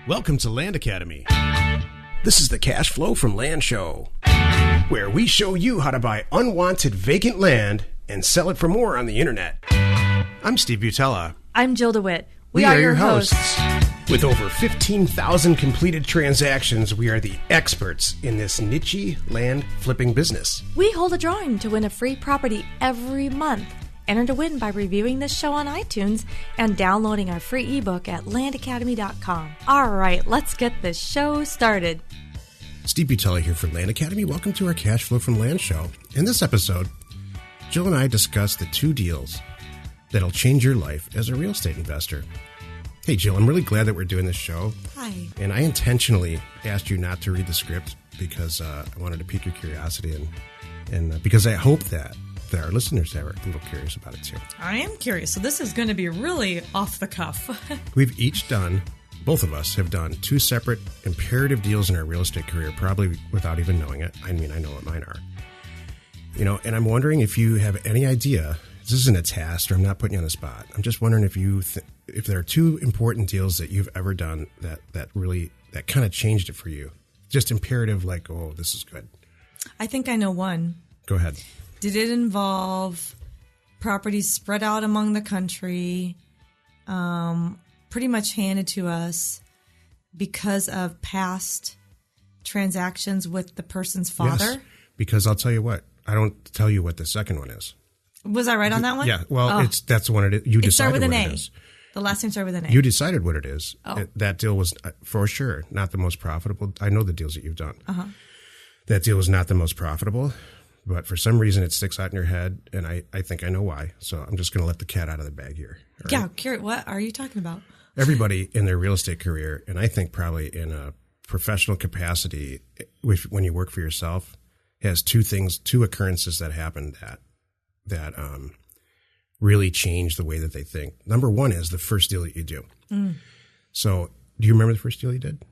Welcome to Land Academy. This is the Cash Flow from Land show, where we show you how to buy unwanted vacant land and sell it for more on the internet. I'm Steve Butala. I'm Jill DeWit. We are your hosts. With over 15,000 completed transactions, we are the experts in this niche land flipping business. We hold a drawing to win a free property every month. Enter to win by reviewing this show on iTunes and downloading our free ebook at landacademy.com. All right, let's get this show started. Steve Butala here for Land Academy. Welcome to our Cash Flow from Land show. In this episode, Jill and I discuss the 2 deals that'll change your life as a real estate investor. Hey, Jill, I'm really glad that we're doing this show. Hi. And I intentionally asked you not to read the script because I wanted to pique your curiosity and because I hope that our listeners are a little curious about it too. I am curious. So this is going to be really off the cuff. We've each done, both of us have done 2 separate imperative deals in our real estate career, probably without even knowing it. I mean, I know what mine are. You know, and I'm wondering if you have any idea. This isn't a test, or I'm not putting you on the spot. I'm just wondering if if there are 2 important deals that you've ever done that kind of changed it for you. Just imperative, like, oh, this is good. I think I know one. Go ahead. Did it involve properties spread out among the country, pretty much handed to us because of past transactions with the person's father? Yes, because I'll tell you what. I don't tell you what the second one is. Was I right on that one? Yeah. Well, that's the one it is. You decided what it is. The last name started with an A. You decided what it is. Oh. That deal was, for sure, not the most profitable. I know the deals that you've done. Uh-huh. That deal was not the most profitable, but for some reason it sticks out in your head, and I think I know why. So I'm just going to let the cat out of the bag here. Right? Yeah, Carrot, what are you talking about? Everybody in their real estate career, and I think probably in a professional capacity, when you work for yourself, has 2 occurrences that happen that really change the way that they think. Number one is the first deal that you do. Mm. So do you remember the first deal you did?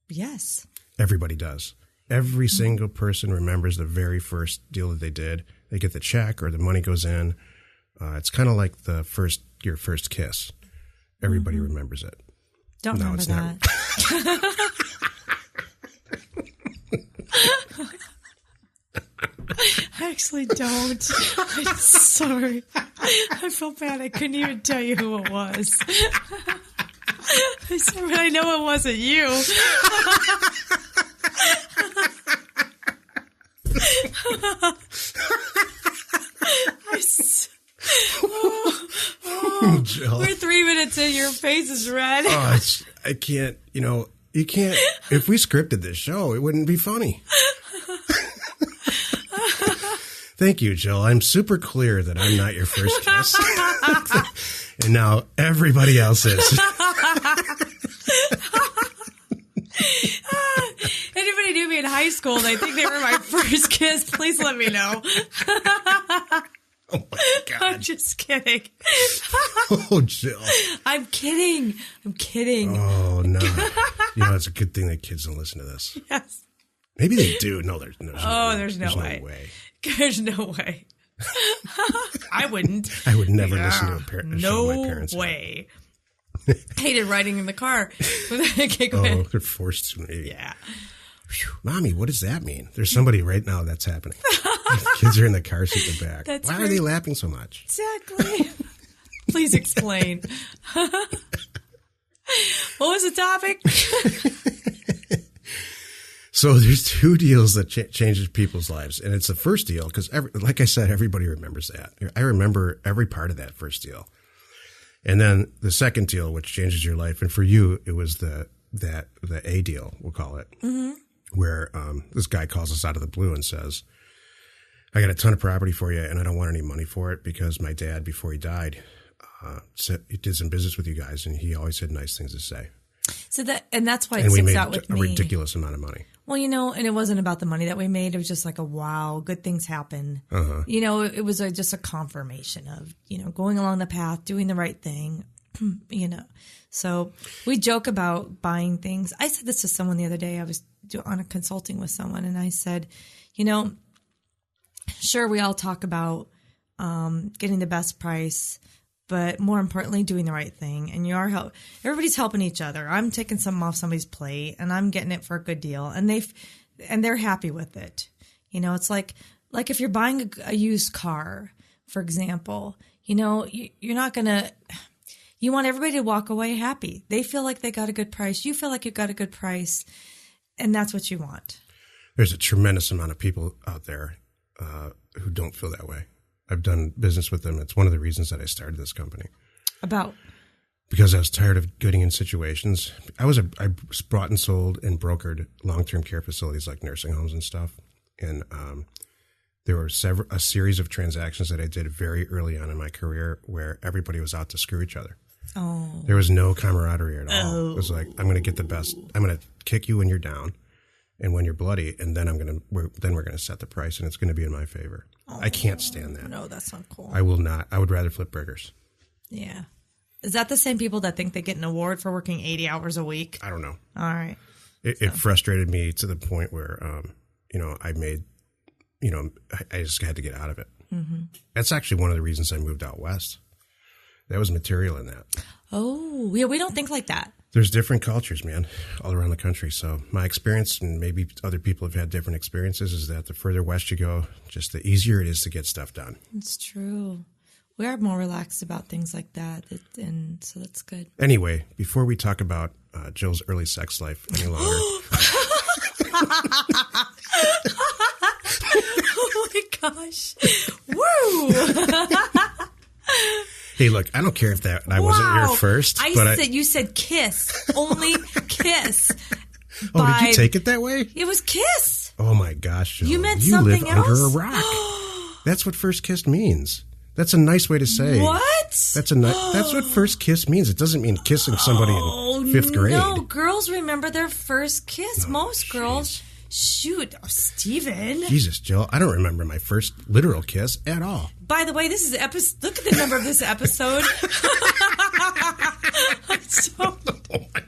Yes. Everybody does. Every single person remembers the very first deal that they did. They get the check or the money goes in. It's kind of like your first kiss. Everybody remembers it. Don't remember that. I actually don't. I'm sorry. I felt bad. I couldn't even tell you who it was. I said, but I know it wasn't you. We're 3 minutes in. Your face is red. I can't. You can't. If we scripted this show, it wouldn't be funny. Thank you, Jill. I'm super clear that I'm not your first kiss. And now everybody else is. Anybody knew me in high school and I think they were my first kiss, please let me know. Oh, my God. I'm just kidding. Oh, Jill. I'm kidding. Oh, no. It's a good thing that kids don't listen to this. Yes. Maybe they do. No, there's no way. There's no way. I wouldn't. I would never listen to a show my parents. No way. Hated riding in the car. They're forced to. Yeah. Mommy, what does that mean? There's somebody right now that's happening. Kids are in the car seat in the back. Why are they laughing so much? Exactly. Please explain. What was the topic? So there's 2 deals that changes people's lives, and it's the first deal because, like I said, everybody remembers that. I remember every part of that first deal, and then the second deal, which changes your life, and for you, it was the A deal, we'll call it, where this guy calls us out of the blue and says, "I got a ton of property for you, and I don't want any money for it because my dad, before he died, he did some business with you guys, and he always had nice things to say." So that's why it sticks out with me. And we made a ridiculous amount of money. Well, and it wasn't about the money that we made. It was just like wow, good things happen. Uh-huh. It was just a confirmation of, going along the path, doing the right thing, So we joke about buying things. I said this to someone the other day. I was on a consulting with someone, and I said, sure, we all talk about getting the best price, but more importantly, doing the right thing. And everybody's helping each other. I'm taking something off somebody's plate, and I'm getting it for a good deal, and they're happy with it. You know, it's like if you're buying a used car, for example, you know, you're not gonna. You want everybody to walk away happy. They feel like they got a good price. You feel like you got a good price, and that's what you want. There's a tremendous amount of people out there who don't feel that way. I've done business with them. It's one of the reasons that I started this company. Because I was tired of getting in situations. I bought and sold and brokered long-term care facilities like nursing homes and stuff. And there were a series of transactions that I did very early on in my career where everybody was out to screw each other. Oh. There was no camaraderie at all. Oh. It was like, I'm going to get the best. I'm going to kick you when you're down and when you're bloody, and then we're going to set the price, and it's going to be in my favor. Oh. I can't stand that. No, that's not cool. I will not. I would rather flip burgers. Yeah. Is that the same people that think they get an award for working 80 hours a week? I don't know. All right. It frustrated me to the point where, I made, I just had to get out of it. Mm-hmm. That's actually one of the reasons I moved out west. That was material in that. Oh, yeah, we don't think like that. There's different cultures, man, all around the country. So my experience, and maybe other people have had different experiences, is that the further west you go, just the easier it is to get stuff done. It's true. We are more relaxed about things like that, and so that's good. Anyway, before we talk about Jill's early sex life any longer. Oh my gosh. Woo! Hey, look, I don't care if I wasn't your first. You said kiss. Only kiss. Oh, did you take it that way? It was kiss. Oh my gosh, Jill. You meant something else? You live under a rock. That's what first kiss means. That's a nice way to say. What? That's what first kiss means. It doesn't mean kissing somebody in fifth grade. No, girls remember their first kiss. Most girls. Shoot, Steven. Jesus, Jill, I don't remember my first literal kiss at all. By the way, this is look at the number of this episode. Oh my God.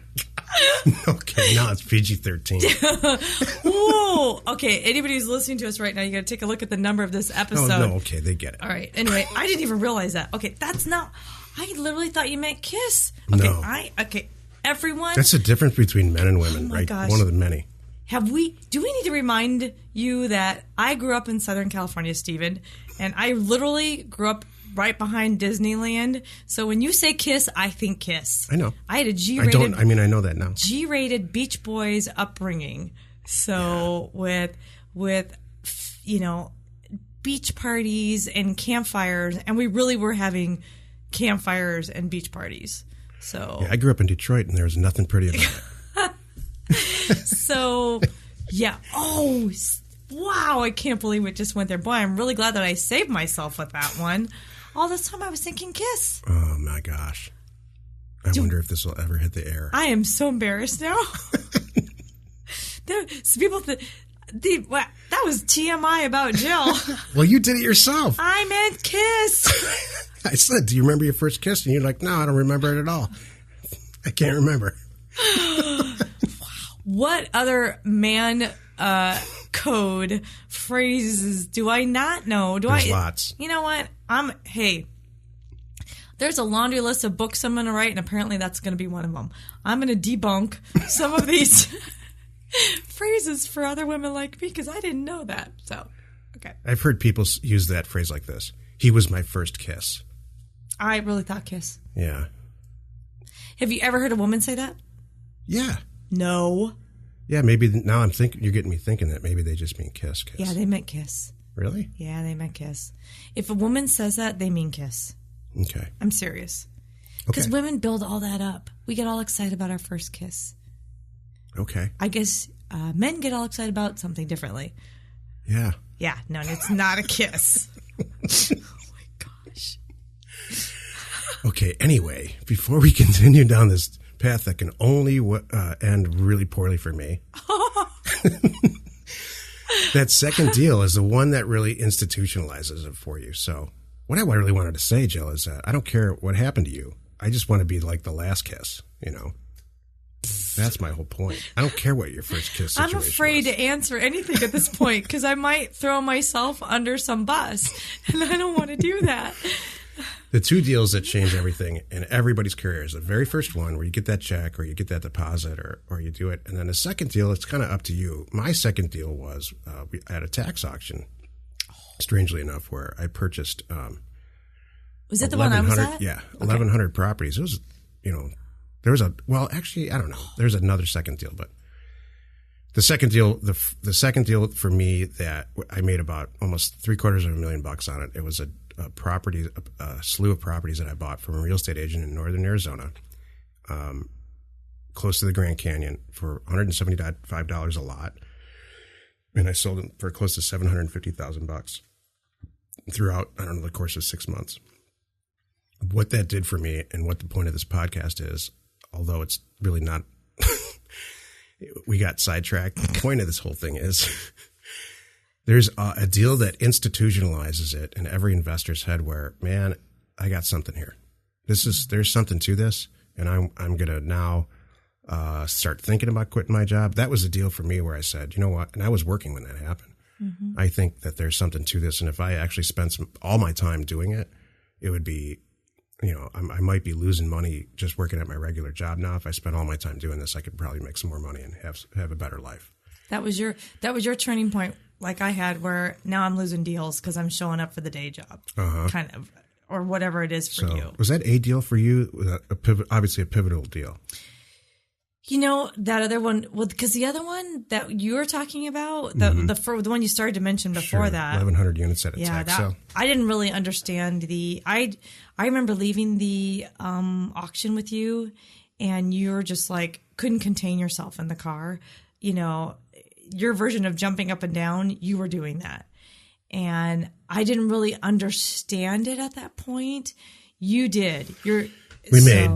Okay, now it's PG-13. Whoa. Okay, anybody who's listening to us right now, you got to take a look at the number of this episode. Oh, no, okay, they get it. All right, anyway, I didn't even realize that. Okay, that's not, I literally thought you meant kiss. Okay, no. Everyone. That's the difference between men and women, right? Gosh. One of the many. Do we need to remind you that I grew up in Southern California, Stephen, and I literally grew up right behind Disneyland. So when you say kiss, I think kiss. I know. I had a G-rated. I know that now. G-rated Beach Boys upbringing. So with beach parties and campfires, and we really were having campfires and beach parties. So yeah, I grew up in Detroit, and there was nothing pretty about it. So, yeah. Oh, wow. I can't believe it just went there. Boy, I'm really glad that I saved myself with that one. All this time I was thinking kiss. Oh, my gosh. I wonder if this will ever hit the air. I am so embarrassed now. People that was TMI about Jill. Well, you did it yourself. I meant kiss. I said, do you remember your first kiss? And you're like, no, I don't remember it at all. I can't remember. What other man code phrases do I not know? There's lots. You know what? There's a laundry list of books I'm going to write, and apparently that's going to be one of them. I'm going to debunk some of these phrases for other women like me because I didn't know that. So, okay. I've heard people use that phrase like this. He was my first kiss. I really thought kiss. Yeah. Have you ever heard a woman say that? Yeah. No. Yeah, maybe now you're getting me thinking that maybe they just mean kiss. Yeah, they meant kiss. Really? Yeah, they meant kiss. If a woman says that, they mean kiss. Okay. I'm serious. Because women build all that up. We get all excited about our first kiss. Okay. I guess men get all excited about something differently. Yeah. Yeah, no, it's not a kiss. Oh my gosh. Okay, anyway, before we continue down this path that can only end really poorly for me. That second deal is the one that really institutionalizes it for you. So what I really wanted to say, Jill, is that I don't care what happened to you. I just want to be like the last kiss, That's my whole point. I don't care what your first kiss situation I'm afraid was. to answer anything at this point because I might throw myself under some bus, and I don't want to do that. The two deals that change everything in everybody's career is the very first one where you get that check or you get that deposit or you do it. And then the second deal, it's kind of up to you. My second deal was at a tax auction, strangely enough, where I purchased was it the one I was at? Yeah, 1,100 properties. It was, there was actually, I don't know. There's another second deal, but the second deal, the second deal for me that I made about almost $750,000 on it. It was a slew of properties that I bought from a real estate agent in northern Arizona, close to the Grand Canyon for $175 a lot. And I sold them for close to $750,000 throughout, I don't know, the course of 6 months. What that did for me and what the point of this podcast is, although it's really not, we got sidetracked. The point of this whole thing is there's a deal that institutionalizes it in every investor's head where, man, I got something here. There's something to this. And I'm going to now start thinking about quitting my job. That was a deal for me where I said, you know what? And I was working when that happened. Mm-hmm. I think that there's something to this. And if I actually spent all my time doing it, it would be, I might be losing money just working at my regular job now. If I spent all my time doing this, I could probably make some more money and have a better life. That was your turning point, like I had, where now I'm losing deals because I'm showing up for the day job, kind of, or whatever it is for you. Was that a deal for you? Obviously a pivotal deal. That other one, well, because the other one that you were talking about, the one you started to mention before that, 1,100 units at a tax sale. I didn't really understand I remember leaving the auction with you, and you were just like couldn't contain yourself in the car. Your version of jumping up and down, you were doing that, and I didn't really understand it at that point. You did. We made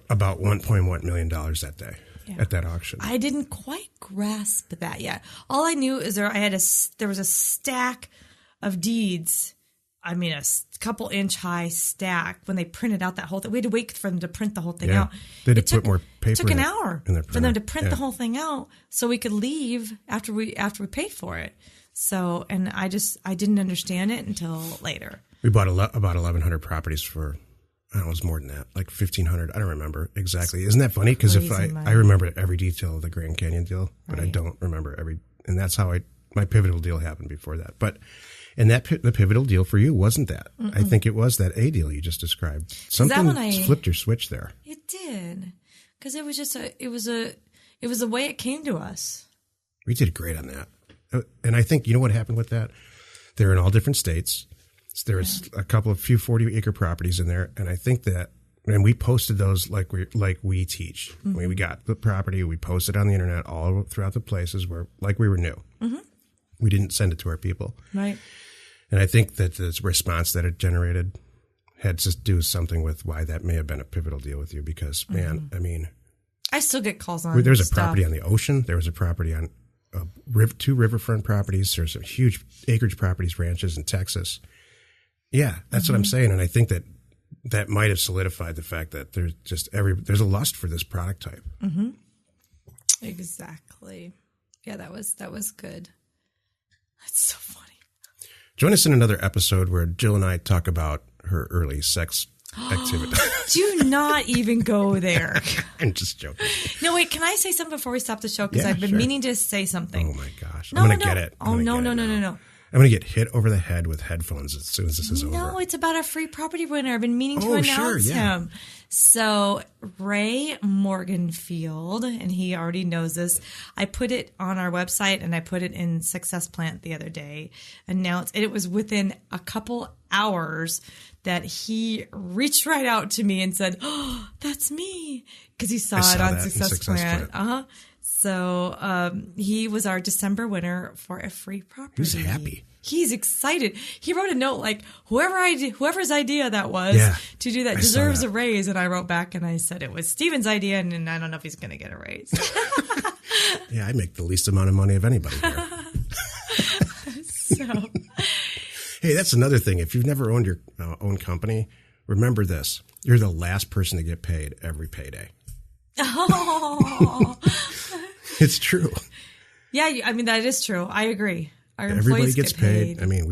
about $1.1 million that day at that auction. I didn't quite grasp that yet. All I knew is there was a stack of deeds. I mean, a couple inch high stack when they printed out that whole thing. We had to wait for them to print the whole thing out. They had to put more paper. It took an hour for them to print the whole thing out so we could leave after we paid for it. So, and I didn't understand it until later. We bought about 1,100 properties for, I don't know, it was more than that, like 1,500. I don't remember exactly. Isn't that funny? Because if I remember every detail of the Grand Canyon deal, but I don't remember and that's how my pivotal deal happened before that. But, and the pivotal deal for you wasn't that. Mm-mm. I think it was that A deal you just described. Something flipped your switch there. It did. Because it was just it was the way it came to us. We did great on that. And I think, you know what happened with that? They're in all different states. There was a few 40-acre properties in there, and I think that, and we posted those like we teach. Mm-hmm. We got the property, we posted on the internet all throughout the places where we were new. Mm-hmm. We didn't send it to our people, right? And I think that the response that it generated had to do something with why that may have been a pivotal deal with you. Because man, I mean, I still get calls on. There was a property on the ocean. There was a property on two riverfront properties. There's some huge acreage properties, ranches in Texas. Yeah, that's what I'm saying. And I think that might have solidified the fact that there's a lust for this product type. Mm-hmm. Exactly. Yeah, that was good. That's so funny. Join us in another episode where Jill and I talk about her early sex activity. Do not even go there. I'm just joking. No, wait, can I say something before we stop the show? Because I've been meaning to say something. Oh my gosh. I'm going to get it. No. I'm going to get hit over the head with headphones as soon as this is over. No, it's about a free property winner. I've been meaning to announce him. So Ray Morganfield, and he already knows this. I put it on our website and I put it in Success Plant the other day. Announced, and it was within a couple hours that he reached right out to me and said, "Oh, that's me," because he saw it on Success Plant. So he was our December winner for a free property. He was happy. He's excited. He wrote a note like, whoever's idea that was to do that deserves a raise. And I wrote back and I said it was Steven's idea, and I don't know if he's going to get a raise. Yeah, I make the least amount of money of anybody here. Hey, that's another thing. If you've never owned your own company, remember this. You're the last person to get paid every payday. Oh. It's true. Yeah, I mean, that is true. I agree. Everybody gets paid. I mean,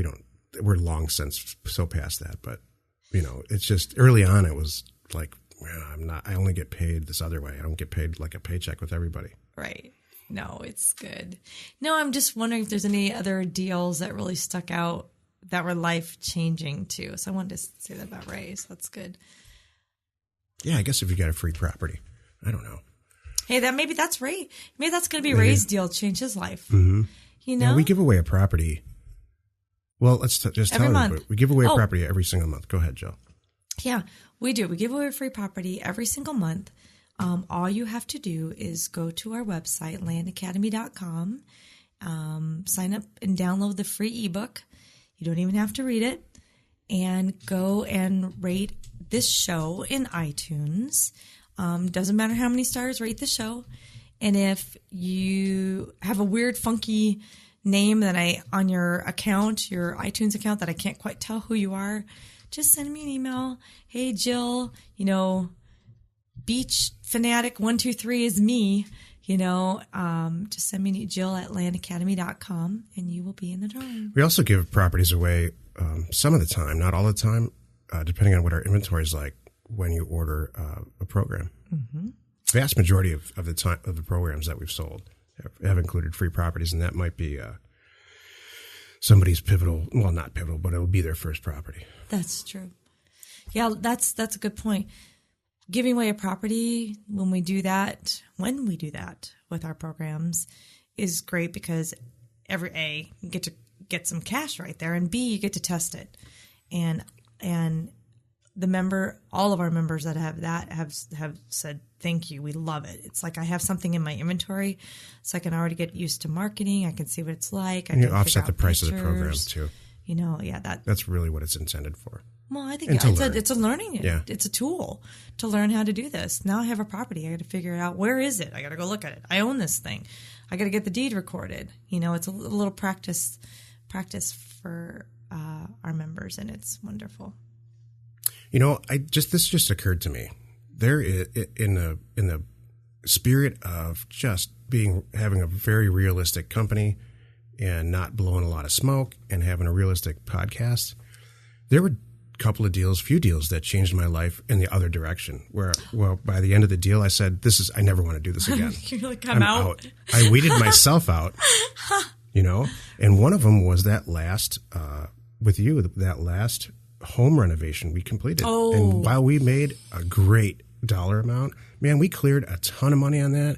we're long since so past that, but it's just early on. It was like, man, I only get paid this other way. I don't get paid like a paycheck with everybody. Right. No, it's good. No, I'm just wondering if there's any other deals that really stuck out that were life changing too. So I wanted to say that about Ray's. That's good. Yeah, I guess if you got a free property, I don't know. Hey, maybe that's Ray. Maybe that's going to be Ray's deal. Change his life. Mm-hmm. Yeah, we give away a property. Well, let's just tell everybody. We give away a property every single month. Go ahead, Jill. Yeah, we do. We give away a free property every single month. All you have to do is go to our website, landacademy.com, sign up and download the free ebook. You don't even have to read it. And go and rate this show in iTunes. Doesn't matter how many stars, rate the show. And if you have a weird, funky name that on your account, your iTunes account, that I can't quite tell who you are, just send me an email. Hey, Jill, Beach Fanatic 123 is me. Just send me Jill at landacademy.com and you will be in the drawing. We also give properties away some of the time, not all the time, depending on what our inventory is like when you order a program. Mm-hmm. The vast majority of the time of the programs that we've sold have included free properties, and that might be somebody's pivotal. Well, not pivotal, but it'll be their first property. That's true. Yeah, that's a good point. Giving away a property when we do that with our programs is great because A, you get to get some cash right there, and B, you get to test it. And all of our members that have that have said, thank you. We love it. It's like I have something in my inventory, so I can already get used to marketing. I can see what it's like. And you offset the price of the program too. That's really what it's intended for. Well, I think it's a learning. Yeah. It's a tool to learn how to do this. Now I have a property. I got to figure it out. Where is it? I got to go look at it. I own this thing. I got to get the deed recorded. It's a little practice for our members, and it's wonderful. This just occurred to me. There is, in the spirit of just having a very realistic company and not blowing a lot of smoke and having a realistic podcast, there were few deals that changed my life in the other direction. Where, by the end of the deal, I said, I never want to do this again. You're like, I'm out. I weeded myself out, and one of them was that last home renovation we completed. Oh. And while we made a great dollar amount, man, we cleared a ton of money on that.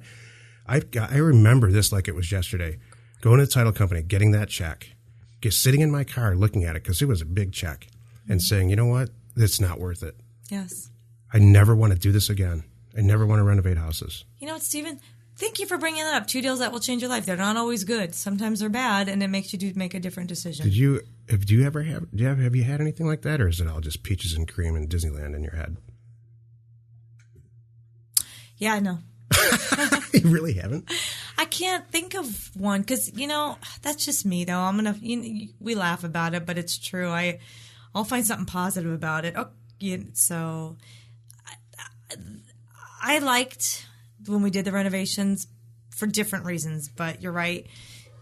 I remember this like it was yesterday. Going to the title company, getting that check, sitting in my car looking at it because it was a big check, and saying, you know what, it's not worth it. Yes. I never want to do this again. I never want to renovate houses. You know what, Stephen? Thank you for bringing that up. 2 deals that will change your life. They're not always good. Sometimes they're bad, and it makes you make a different decision. Have you had anything like that, or is it all just peaches and cream and Disneyland in your head? Yeah, I know. You really haven't? I can't think of one because, that's just me, though. We laugh about it, but it's true. I'll find something positive about it. So I liked when we did the renovations for different reasons, but you're right.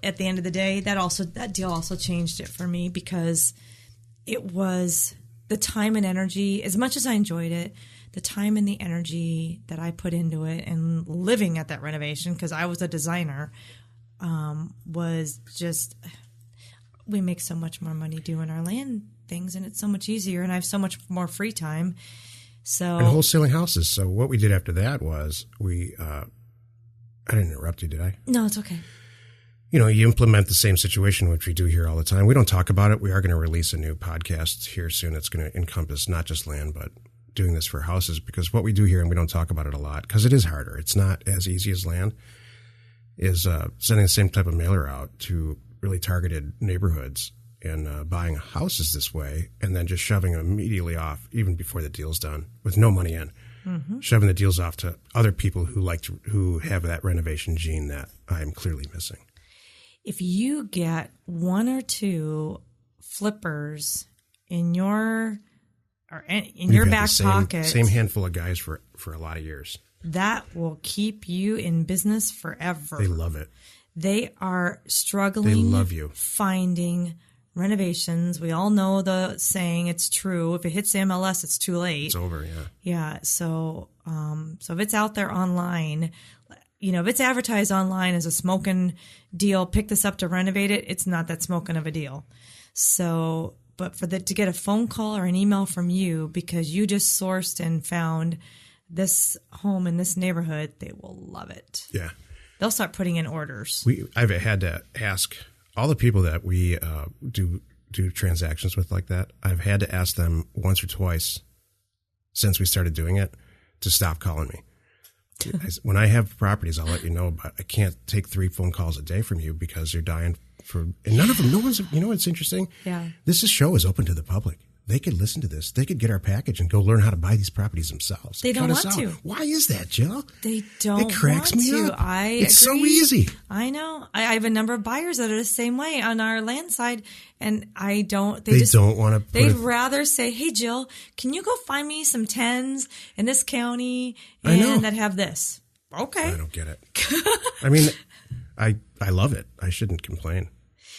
At the end of the day, that deal also changed it for me because it was the time and energy. As much as I enjoyed it, the time and the energy that I put into it and living at that renovation, because I was a designer, was just, we make so much more money doing our land things, and it's so much easier, and I have so much more free time. And wholesaling houses. So what we did after that was I didn't interrupt you, did I? No, it's okay. You implement the same situation, which we do here all the time. We don't talk about it. We are going to release a new podcast here soon. It's going to encompass not just land, but doing this for houses, because what we do here, and we don't talk about it a lot because it is harder. It's not as easy as land, is sending the same type of mailer out to really targeted neighborhoods and buying houses this way, and then just shoving them immediately off, even before the deal's done, with no money in. Mm-hmm. Shoving the deals off to other people who have that renovation gene that I am clearly missing. If you get 1 or 2 flippers in your back pocket, same handful of guys for a lot of years, that will keep you in business forever. They love it. They are struggling. They love you. Finding renovations. We all know the saying, it's true. If it hits the MLS, it's too late. It's over, yeah. Yeah. So if it's out there online, if it's advertised online as a smoking deal, pick this up to renovate it, it's not that smoking of a deal. So, but to get a phone call or an email from you because you just sourced and found this home in this neighborhood, they will love it. Yeah. They'll start putting in orders. I've had to ask all the people that we do transactions with like that. I've had to ask them once or twice since we started doing it to stop calling me. When I have properties, I'll let you know, but I can't take 3 phone calls a day from you because you're dying for, and none of them, no one's, what's interesting? Yeah. This show is open to the public. They could listen to this. They could get our package and go learn how to buy these properties themselves. They don't want to. Why is that, Jill? They don't want to. It cracks me up. It's agree. so easy. I know. I have a number of buyers that are the same way on our land side, and they don't want to. They'd rather say, "Hey, Jill, can you go find me some 10s in this county and that have this?" Okay. I don't get it. I mean, I love it. I shouldn't complain.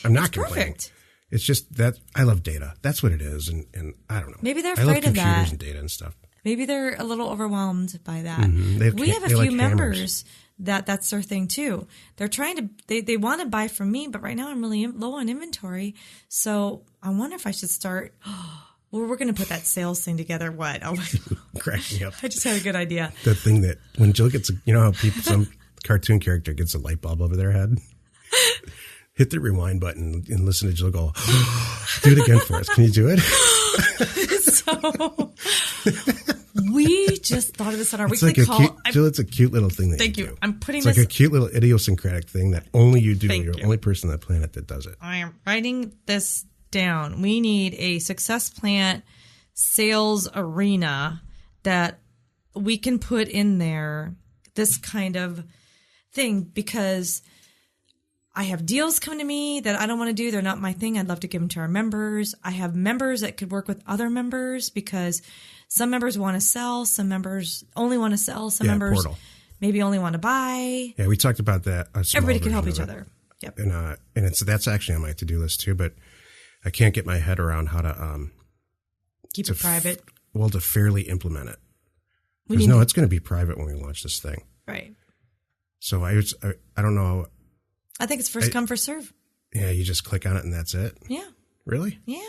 I'm not complaining. Perfect. It's just that I love data. That's what it is. And I don't know. Maybe they're I love afraid of that. computers and data and stuff. Maybe they're a little overwhelmed by that. Mm-hmm. We have a few members that's their thing too. They're trying to, they want to buy from me, but right now I'm really low on inventory. So I wonder if I should start, well, we're going to put that sales thing together. What? Crack me up. I just had a good idea. The thing that when Jill gets, how some cartoon character gets a light bulb over their head? Hit the rewind button and listen to Jill go, do it again for us. Can you do it? So we just thought of this on our it's weekly like call. Jill, it's a cute little thing that Thank you. do. I'm putting it's this. It's like a cute little idiosyncratic thing that only you do. Thank You're you. the only person on the planet that does it. I am writing this down. We need a Success Plant sales arena that we can put in there, this kind of thing, because I have deals come to me that I don't want to do. They're not my thing. I'd love to give them to our members. I have members that could work with other members because some members want to sell. Some members only want to sell. Some members maybe only want to buy. Yeah, we talked about that. Everybody can help each other. Yep. And that's actually on my to-do list too, but I can't get my head around how to keep it private. To fairly implement it. Because it's going to be private when we launch this thing. Right. So I don't know. I think it's first come, first serve. Yeah, you just click on it and that's it? Yeah. Really? Yeah.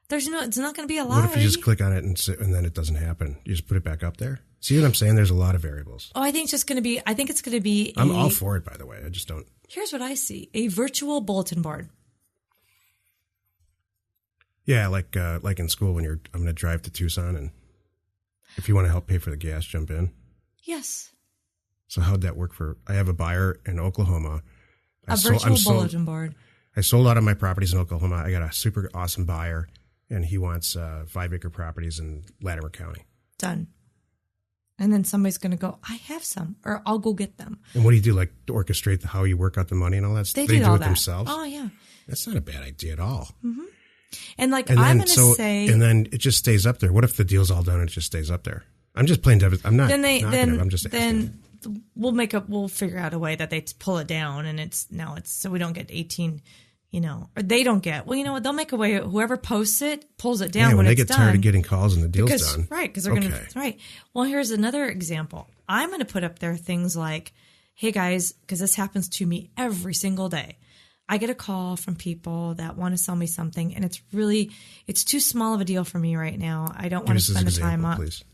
It's not going to be a lottery. What if you just click on it and then it doesn't happen? You just put it back up there? See what I'm saying? There's a lot of variables. Oh, I think it's going to be I'm all for it, by the way. I just don't. Here's what I see. A virtual bulletin board. Yeah, like in school when I'm going to drive to Tucson and if you want to help pay for the gas, jump in. Yes. So how'd that work I have a buyer in Oklahoma. A virtual bulletin board. I sold out of my properties in Oklahoma. I got a super awesome buyer, and he wants 5-acre properties in Latimer County. Done. And then somebody's going to go, I have some, or I'll go get them. And what do you do, like orchestrate how you work out the money and all that stuff? They do it that themselves? Oh, yeah. That's not a bad idea at all. Mm-hmm. And I'm going to say... And then it just stays up there. What if the deal's all done and it just stays up there? I'm just playing devil's... I'm not I'm just asking. We'll figure out a way that they pull it down and it's so we don't get 18, or they don't get, well, you know what, they'll make a way, whoever posts it, pulls it down when they it's get tired done. of getting calls and the deal's done. Right, because they're going to, right. Well, here's another example. I'm going to put up there things like, hey guys, because this happens to me every single day. I get a call from people that want to sell me something and it's too small of a deal for me right now. I don't want to spend the time on. Please.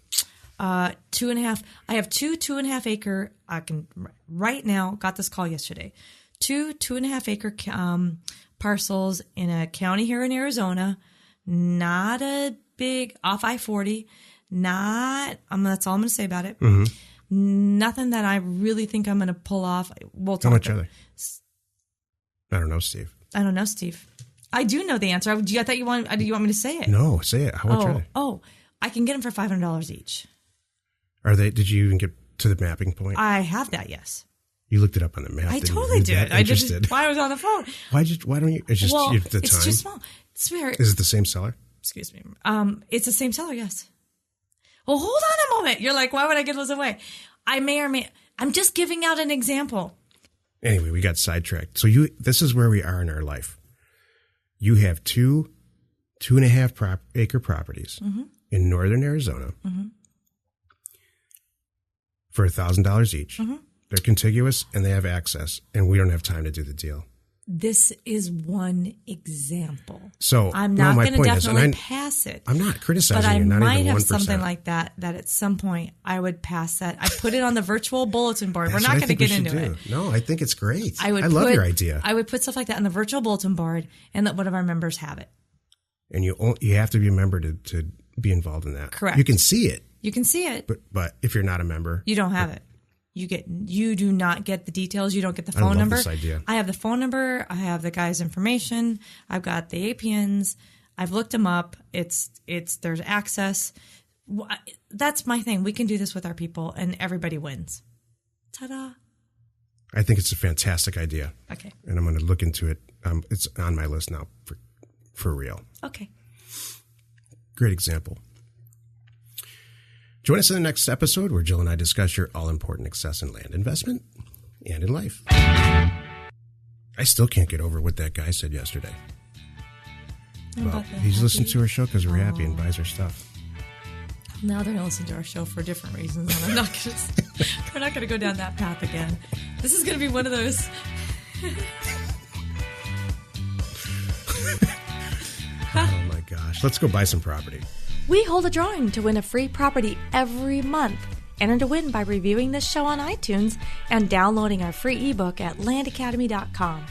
2.5. I have 2.5 acre. I can right now. Got this call yesterday. 2.5 acre parcels in a county here in Arizona. Not a big off I-40. That's all I'm going to say about it. Mm-hmm. Nothing that I really think I'm going to pull off. We'll talk. How much are they? I don't know, Steve. I do know the answer. Do you want me to say it? No, say it. How much are they? Oh, I can get them for $500 each. Are they? Did you even get to the mapping point? I have that. Yes. You looked it up on the map. I totally did. I just while I was on the phone. Why don't you? It's just the time. It's too small. It's weird. Is it the same seller? Excuse me. It's the same seller. Yes. Well, hold on a moment. You're like, why would I give those away? I may or may. I'm just giving out an example. Anyway, we got sidetracked. So this is where we are in our life. You have 2.5 acre properties in northern Arizona for $1,000 each. They're contiguous and they have access, and we don't have time to do the deal. This is one example. So I'm not my going to point is, definitely pass it. I'm not criticizing but I you, not might even 1%. have something like that at some point I would pass that. I put it on the virtual bulletin board. That's We're not what going to get into do. it. No, I think it's great. I love your idea. I would put stuff like that on the virtual bulletin board and let one of our members have it. And you have to be a member to be involved in that. Correct. You can see it. You can see it. But if you're not a member, you don't have it. You do not get the details. You don't get the phone number. This idea. I have the phone number. I have the guy's information. I've got the APNs. I've looked them up. There's access. That's my thing. We can do this with our people, and everybody wins. Ta-da! I think it's a fantastic idea. Okay. And I'm going to look into it. It's on my list now for real. Okay. Great example. Join us in the next episode where Jill and I discuss your all-important success in land investment and in life. I still can't get over what that guy said yesterday. Well, he's listened to our show because we're happy and buys our stuff. Now they're going to listen to our show for different reasons. And we're not going to go down that path again. This is going to be one of those. Oh my gosh. Let's go buy some property. We hold a drawing to win a free property every month. Enter to win by reviewing this show on iTunes and downloading our free ebook at landacademy.com.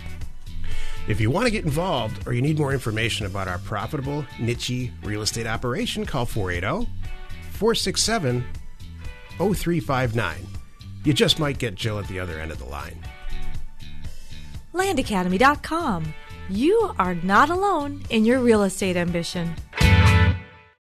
If you want to get involved or you need more information about our profitable, niche real estate operation, call 480-467-0359. You just might get Jill at the other end of the line. Landacademy.com. You are not alone in your real estate ambition.